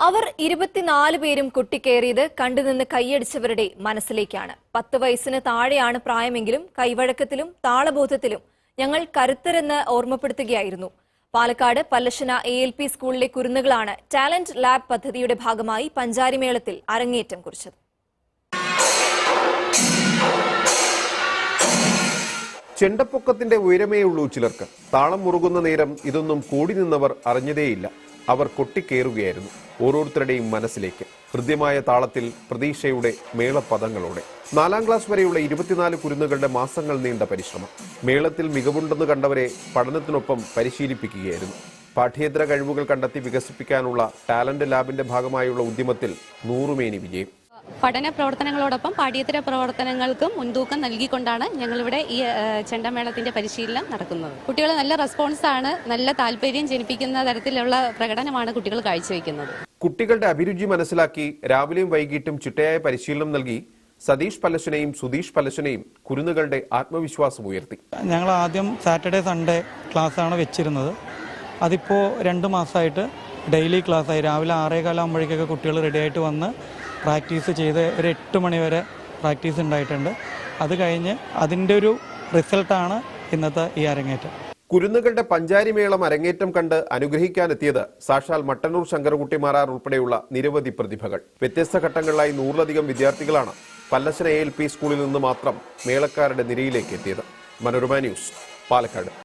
അവർ 24 പേരും കുട്ടിക്കേറിയത് കണ്ടുനിന്ന് കൈയടിച്ചവരുടെ മനസ്സിലേക്കാണ്. 10 വയസ്സിന് താഴെയാണ് പ്രായമെങ്കിലും കൈവഴക്കത്തിലും താളബോധത്തിലും ഞങ്ങൾ കരുത്തരെന്ന് ഓർമ്മപ്പെടുത്തുകയായിരുന്നു. പാലക്കാട് പല്ലശ്ശന ALP സ്കൂളിലെ കുരുന്നുകളാണ് ടാലന്റ് ലാബ് പദ്ധതിയുടെ ഭാഗമായി പഞ്ചാരിമേളത്തിൽ അരങ്ങേറ്റം കുറിച്ചത്. ചെണ്ടപ്പൊക്കത്തിന്റെ ഉയരമേയുള്ളൂ ചിലർക്ക്. താളം മുറുകുന്ന നേരം ഇതൊന്നും കൂടി നിന്നവർ അറിഞ്ഞതേയില്ല. അവർ കൊട്ടിക്കേറുകയായിരുന്നു ഓരോരുത്തരുടെയും മനസ്സിലേക്ക്, ഹൃദ്യമായ താളത്തിൽ, പ്രതീക്ഷയുടെ മേളപദങ്ങളോടെ. 4ാം ക്ലാസ് വരെയുള്ള 24 കുരുന്നുകളുടെ മാസങ്ങൾ നീണ്ട പരിശ്രമം. മേളത്തിൽ മികവുണ്ടെന്ന് കണ്ടവരെ പഠനത്തിനൊപ്പം പരിശീലിപ്പിക്കുകയായിരുന്നു. പാഠ്യേതര കഴിവുകൾ കണ്ടെത്തി വികസിപ്പിക്കാനുള്ള ടാലന്റ് ലാബിന്റെ ഭാഗമായുള്ള ഉദ്യമത്തിൽ 100 മേനി വിജയം. പഠന പ്രവർത്തനങ്ങളോടൊപ്പം പാഠ്യേതര പ്രവർത്തനങ്ങൾക്കും മുൻതൂക്കം നൽകിക്കൊണ്ടാണ് ഞങ്ങളിവിടെ ഈ ചെണ്ടമേളത്തിന്റെ പരിശീലനം നടക്കുന്നത്. കുട്ടികൾ നല്ല റെസ്പോൺസാണ്, നല്ല താല്പര്യം ജനിപ്പിക്കുന്ന തരത്തിലുള്ള പ്രകടനമാണ് കുട്ടികൾ കാഴ്ചവെക്കുന്നത്. കുട്ടികളുടെ അഭിരുചി മനസ്സിലാക്കി രാവിലെയും വൈകിട്ടും ചിട്ടയായ പരിശീലനം നൽകി സതീഷ് പല്ലശ്ശനയും സുധീഷ് പല്ലശ്ശനയും കുരുന്നുകളുടെ ആത്മവിശ്വാസം ഉയർത്തി. ഞങ്ങൾ ആദ്യം സാറ്റർഡേ സൺഡേ ക്ലാസ്സാണ് വെച്ചിരുന്നത്. അതിപ്പോൾ 2 മാസമായിട്ട് ഡെയിലി ക്ലാസ്സായി. രാവിലെ 6:15 ആകുമ്പോഴേക്കൊക്കെ കുട്ടികൾ റെഡിയായിട്ട് വന്ന് പ്രാക്ടീസ് ചെയ്ത് ഒരു 8 മണി വരെ പ്രാക്ടീസ് ഉണ്ടായിട്ടുണ്ട്. അത് കഴിഞ്ഞ് അതിൻ്റെ ഒരു റിസൾട്ടാണ് ഇന്നത്തെ ഈ അരങ്ങേറ്റം. കുരുന്നുകളുടെ പഞ്ചാരിമേളം അരങ്ങേറ്റം കണ്ട് അനുഗ്രഹിക്കാനെത്തിയത് സാക്ഷാൽ മട്ടന്നൂർ ശങ്കരകുട്ടിമാരാർ ഉൾപ്പെടെയുള്ള നിരവധി പ്രതിഭകൾ. വ്യത്യസ്ത ഘട്ടങ്ങളിലായി 100-ലധികം വിദ്യാർത്ഥികളാണ് പല്ലശ്ശന ALP സ്കൂളിൽ നിന്ന് മാത്രം മേളക്കാരുടെ നിരയിലേക്ക് എത്തിയത്. മനോരമ ന്യൂസ്, പാലക്കാട്.